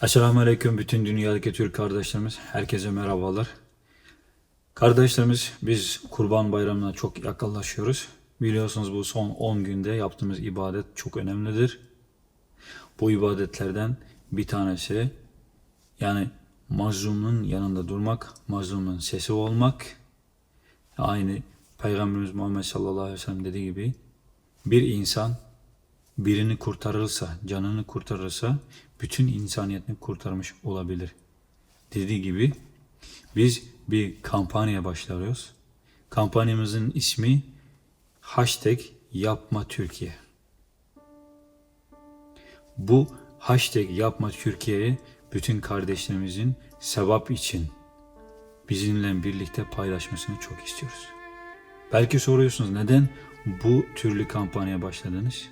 Esselamu Aleyküm bütün dünyadaki Türk kardeşlerimiz. Herkese merhabalar. Kardeşlerimiz biz Kurban Bayramı'na çok yaklaşıyoruz. Biliyorsunuz bu son 10 günde yaptığımız ibadet çok önemlidir. Bu ibadetlerden bir tanesi yani mazlumun yanında durmak, mazlumun sesi olmak. Aynı Peygamberimiz Muhammed sallallahu aleyhi ve sellem dediği gibi bir insan birini kurtarırsa, canını kurtarırsa bütün insaniyetini kurtarmış olabilir. Dediği gibi biz bir kampanya başlıyoruz. Kampanyamızın ismi #YapmaTürkiye. Bu #YapmaTürkiye'yi bütün kardeşlerimizin sevap için bizimle birlikte paylaşmasını çok istiyoruz. Belki soruyorsunuz neden bu türlü kampanya başladınız?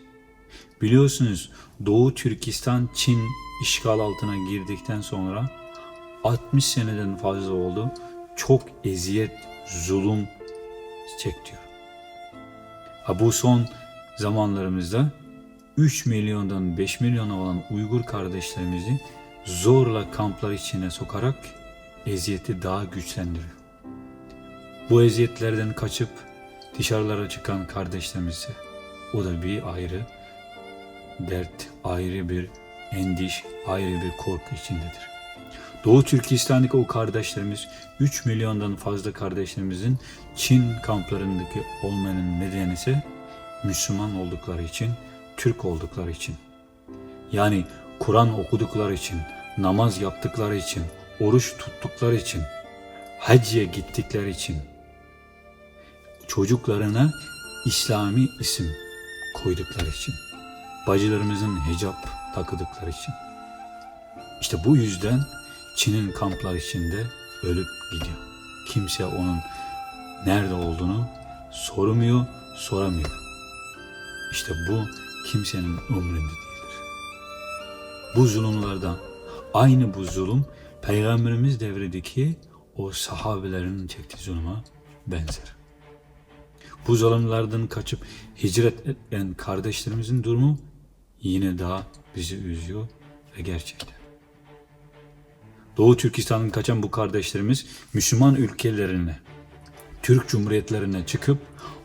Biliyorsunuz Doğu Türkistan Çin işgal altına girdikten sonra 60 seneden fazla oldu. Çok eziyet, zulüm çekiyor. Bu son zamanlarımızda 3 milyondan 5 milyona olan Uygur kardeşlerimizi zorla kamplar içine sokarak eziyeti daha güçlendiriyor. Bu eziyetlerden kaçıp dışarılara çıkan kardeşlerimize o da bir ayrı dert, ayrı bir endiş, ayrı bir korku içindedir. Doğu Türkistan'daki o kardeşlerimiz, 3 milyondan fazla kardeşlerimizin Çin kamplarındaki olmanın nedeni ise Müslüman oldukları için, Türk oldukları için. Yani Kur'an okudukları için, namaz yaptıkları için, oruç tuttukları için, hacca gittikleri için, çocuklarına İslami isim koydukları için, bacılarımızın hicap takıdıkları için. İşte bu yüzden Çin'in kamplar içinde ölüp gidiyor. Kimse onun nerede olduğunu sormuyor, soramıyor. İşte bu kimsenin umrunda değildir. Bu zulümlerden aynı bu zulüm Peygamberimiz devredeki o sahabelerin çektiği zulüme benzer. Bu zulümlerden kaçıp hicret eden kardeşlerimizin durumu yine daha bizi üzüyor ve gerçekten. Doğu Türkistan'dan kaçan bu kardeşlerimiz Müslüman ülkelerine, Türk Cumhuriyetlerine çıkıp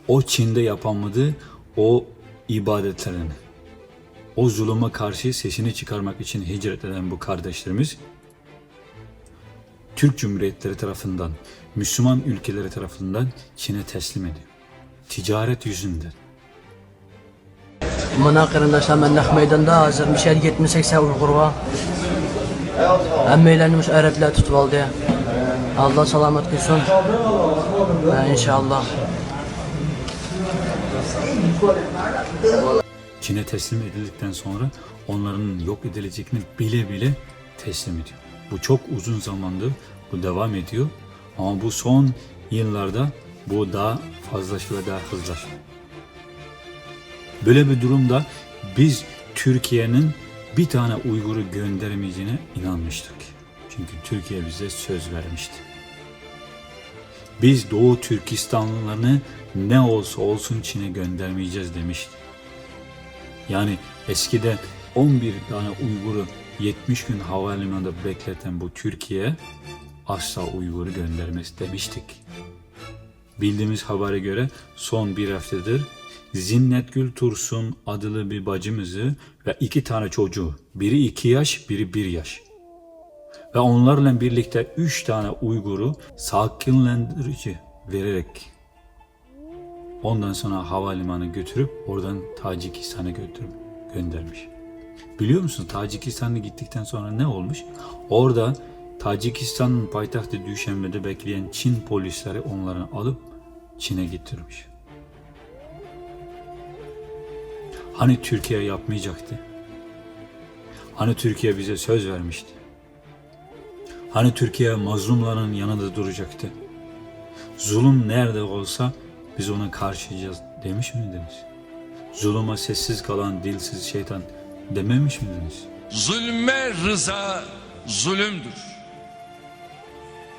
o Çin'de yapamadığı o ibadetlerini, o zulüme karşı sesini çıkarmak için hicret eden bu kardeşlerimiz Türk Cumhuriyetleri tarafından, Müslüman ülkeleri tarafından Çin'e teslim ediyor. Ticaret yüzünden. Manakırında Şamenlah meydanda hazır Mişel 70-80 Uygur var. Emmeylerini Araplar tutup aldı. Allah selamet kılsın. İnşallah. Çin'e teslim edildikten sonra onların yok edilecekini bile bile teslim ediyor. Bu çok uzun zamandır bu devam ediyor. Ama bu son yıllarda bu daha fazlalaşıyor ve daha hızlaşıyor. Böyle bir durumda biz Türkiye'nin bir tane Uygur'u göndermeyeceğine inanmıştık. Çünkü Türkiye bize söz vermişti. Biz Doğu Türkistanlılarını ne olsa olsun Çin'e göndermeyeceğiz demişti. Yani eskiden 11 tane Uygur'u 70 gün havalimanında bekleten bu Türkiye asla Uygur'u göndermez demiştik. Bildiğimiz habere göre son bir haftadır Zinnetgül Tursun adlı bir bacımızı ve 2 tane çocuğu, biri 2 yaş, biri 1 yaş. Ve onlarla birlikte 3 tane Uygur'u sakinlendirici vererek ondan sonra havalimanına götürüp oradan Tacikistan'a göndermiş. Biliyor musun Tacikistan'a gittikten sonra ne olmuş? Orada Tacikistan'ın payitahtı Düşenbe'de bekleyen Çin polisleri onları alıp Çin'e getirmiş. Hani Türkiye yapmayacaktı? Hani Türkiye bize söz vermişti? Hani Türkiye mazlumların yanında duracaktı? Zulüm nerede olsa biz ona karşılayacağız demiş miydiniz? Zulüme sessiz kalan dilsiz şeytan dememiş miydiniz? Zulme rıza zulümdür.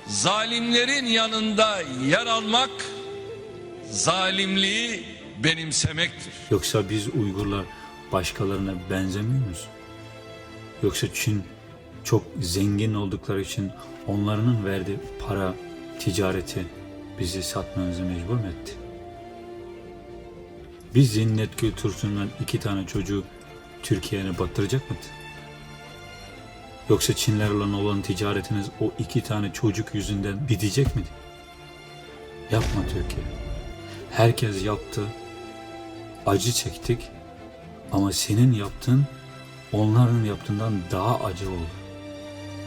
Zalimlerin yanında yer almak zalimliği benimsemektir. Yoksa biz Uygurlar başkalarına benzemiyor muyuz? Yoksa Çin çok zengin oldukları için onların verdiği para, ticareti bizi satmamızı mecbur mu etti? Biz zinnet kültüründen 2 tane çocuğu Türkiye'ye batıracak mıydı? Yoksa Çinlerle olan ticaretiniz o 2 tane çocuk yüzünden bitecek miydi? Yapma Türkiye. Herkes yaptı. Acı çektik. Ama senin yaptığın onların yaptığından daha acı oldu.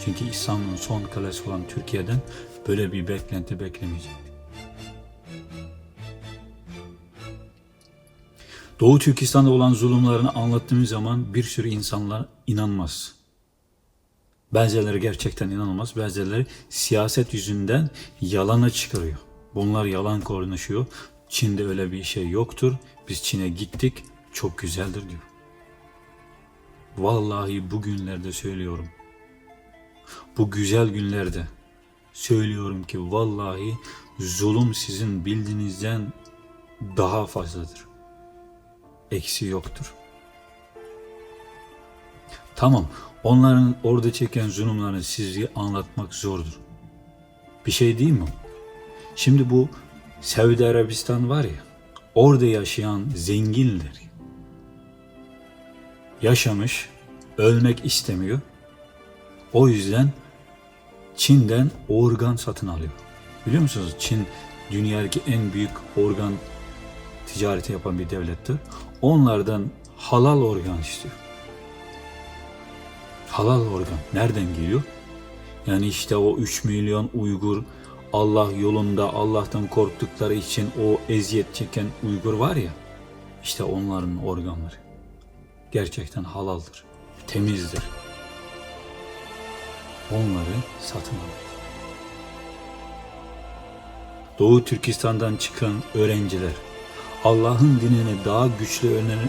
Çünkü İslam'ın son kalesi olan Türkiye'den böyle bir beklenti beklemeyecektik. Doğu Türkistan'da olan zulümlerini anlattığımız zaman bir sürü insanlar inanmaz. Bazıları gerçekten inanılmaz, bazıları siyaset yüzünden yalana çıkarıyor. Bunlar yalan konuşuyor. Çin'de öyle bir şey yoktur. Biz Çin'e gittik, çok güzeldir diyor. Vallahi bu günlerde söylüyorum. Bu güzel günlerde söylüyorum ki vallahi zulüm sizin bildiğinizden daha fazladır. Eksi yoktur. Tamam, onların orada çeken zulümlerini size anlatmak zordur. Bir şey değil mi? Şimdi bu Suudi Arabistan var ya, orada yaşayan zenginler yaşamış, ölmek istemiyor. O yüzden Çin'den organ satın alıyor. Biliyor musunuz? Çin dünyadaki en büyük organ ticareti yapan bir devlettir. Onlardan halal organ istiyor. Halal organ nereden geliyor? Yani işte o 3 milyon Uygur Allah yolunda Allah'tan korktukları için o eziyet çeken Uygur var ya, işte onların organları gerçekten halaldır, temizdir. Onları satın alır. Doğu Türkistan'dan çıkan öğrenciler Allah'ın dinini daha güçlü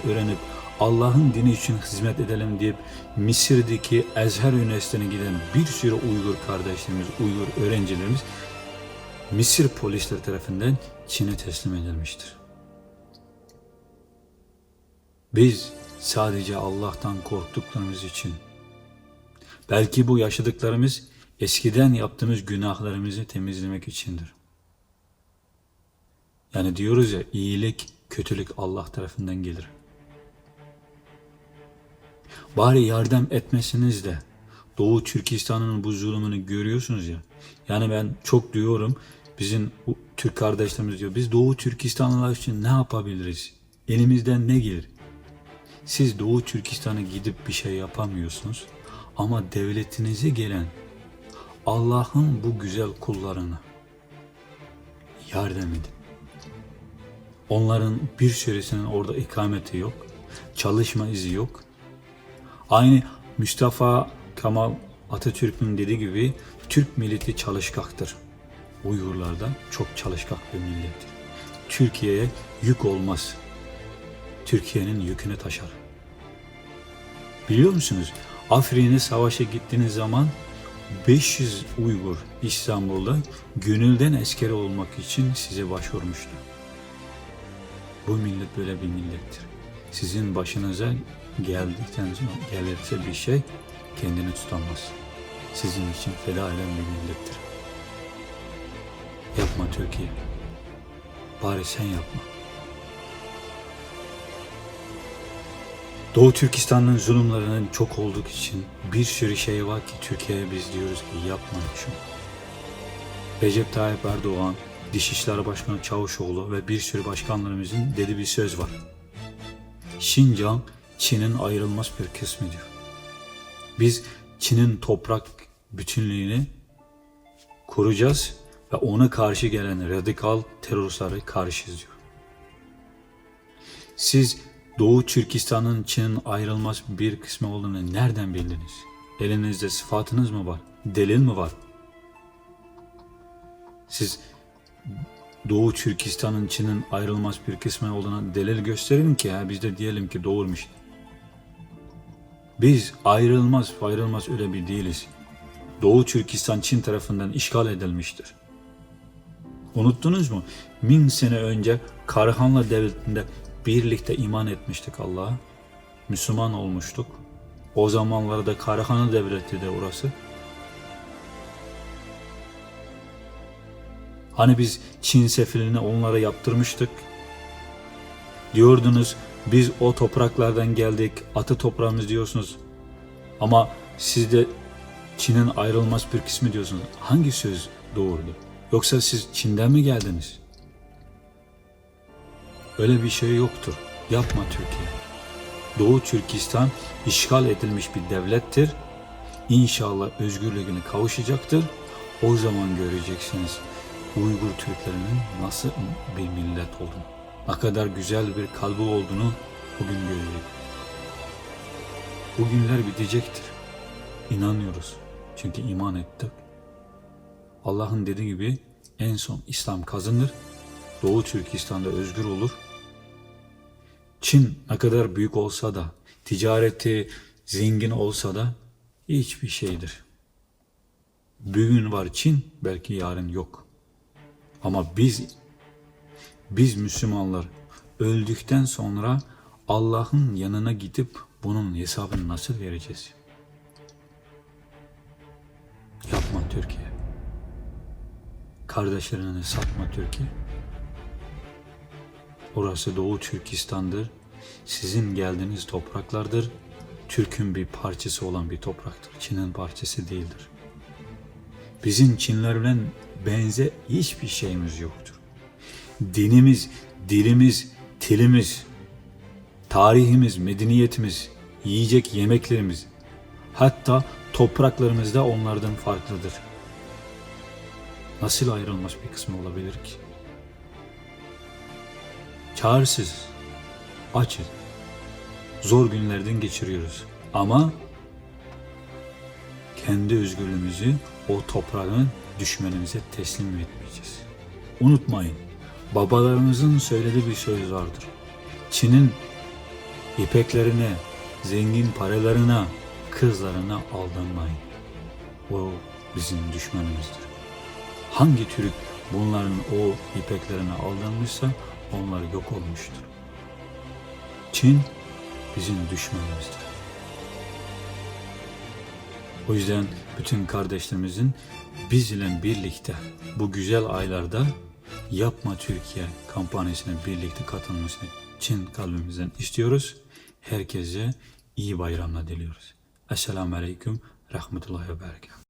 öğrenip Allah'ın dini için hizmet edelim deyip Mısır'daki Ezher Üniversitesi'ne giden bir sürü Uygur kardeşlerimiz, Uygur öğrencilerimiz Mısır polisleri tarafından Çin'e teslim edilmiştir. Biz sadece Allah'tan korktuklarımız için, belki bu yaşadıklarımız eskiden yaptığımız günahlarımızı temizlemek içindir. Yani diyoruz ya, iyilik, kötülük Allah tarafından gelir. Bari yardım etmesiniz de Doğu Türkistan'ın bu zulmünü görüyorsunuz ya. Yani ben çok diyorum, bizim Türk kardeşlerimiz diyor, biz Doğu Türkistanlılar için ne yapabiliriz? Elimizden ne gelir? Siz Doğu Türkistan'a gidip bir şey yapamıyorsunuz ama devletinize gelen Allah'ın bu güzel kullarına yardım edin. Onların bir süresinin orada ikameti yok, çalışma izi yok. Aynı Mustafa Kemal Atatürk'ün dediği gibi Türk milleti çalışkaktır. Uygurlardan çok çalışkak bir millettir. Türkiye'ye yük olmaz. Türkiye'nin yükünü taşır. Biliyor musunuz? Afrin'e savaşa gittiğiniz zaman 500 Uygur İstanbul'da gönülden askeri olmak için size başvurmuştu. Bu millet böyle bir millettir. Sizin başınıza gelirse bir şey kendini tutamaz. Sizin için feda eden bir millettir. Yapma Türkiye. Bari sen yapma. Doğu Türkistan'ın zulümlerinin çok olduğu için bir sürü şey var ki Türkiye'ye biz diyoruz ki yapma şunu. Recep Tayyip Erdoğan, Dışişleri Başkanı Çavuşoğlu ve bir sürü başkanlarımızın dediği bir söz var. Şincan, Çin'in ayrılmaz bir kısmıdır. Biz Çin'in toprak bütünlüğünü koruyacağız ve ona karşı gelen radikal teröristlere karşıyız diyor. Siz Doğu Türkistan'ın Çin'in ayrılmaz bir kısmı olduğunu nereden bildiniz? Elinizde sıfatınız mı var? Delil mi var? Siz Doğu Türkistan'ın Çin'in ayrılmaz bir kısmı olduğuna delil gösterin ki biz de diyelim ki doğruymuş. Biz ayrılmaz öyle bir değiliz. Doğu Türkistan Çin tarafından işgal edilmiştir. Unuttunuz mu? 1000 sene önce Karahanlı Devleti'nde birlikte iman etmiştik Allah'a. Müslüman olmuştuk. O zamanlarda Karahanlı Devleti de orası. Hani biz Çin sefilini onlara yaptırmıştık. Diyordunuz biz o topraklardan geldik, atı toprağımız diyorsunuz. Ama siz de Çin'in ayrılmaz bir kısmı diyorsunuz. Hangi söz doğurdu? Yoksa siz Çin'den mi geldiniz? Öyle bir şey yoktur. Yapma Türkiye. Doğu Türkistan işgal edilmiş bir devlettir. İnşallah özgürlüğüne kavuşacaktır. O zaman göreceksiniz Uygur Türklerinin nasıl bir millet olduğunu, ne kadar güzel bir kalbi olduğunu bugün görecek. Bu günler bitecektir. İnanıyoruz. Çünkü iman ettik. Allah'ın dediği gibi en son İslam kazanır. Doğu Türkistan'da özgür olur. Çin ne kadar büyük olsa da, ticareti zengin olsa da hiçbir şeydir. Bugün var Çin, belki yarın yok. Ama biz Müslümanlar öldükten sonra Allah'ın yanına gidip bunun hesabını nasıl vereceğiz? Yapma Türkiye. Kardeşlerini satma Türkiye. Orası Doğu Türkistan'dır. Sizin geldiğiniz topraklardır. Türk'ün bir parçası olan bir topraktır. Çin'in parçası değildir. Bizim Çinlerle benze hiçbir şeyimiz yoktur. Dinimiz, dilimiz, tilimiz, tarihimiz, medeniyetimiz, yiyecek yemeklerimiz, hatta topraklarımız da onlardan farklıdır. Nasıl ayrılmaz bir kısmı olabilir ki? Çaresiz, açız, zor günlerden geçiriyoruz. Ama kendi özgürlüğümüzü o toprağın düşmanımıza teslim etmeyeceğiz. Unutmayın, babalarımızın söylediği bir söz vardır. Çin'in ipeklerine, zengin paralarına, kızlarına aldanmayın. O bizim düşmanımızdır. Hangi Türk bunların o ipeklerine aldanmışsa onlar yok olmuştur. Çin bizim düşmanımızdır. O yüzden bütün kardeşlerimizin bizle birlikte bu güzel aylarda Yapma Türkiye kampanyasına birlikte katılmasını Çin kalbimizden istiyoruz. Herkese iyi bayramlar diliyoruz. Esselamu Aleyküm Rahmetullahi ve Berekatuhu.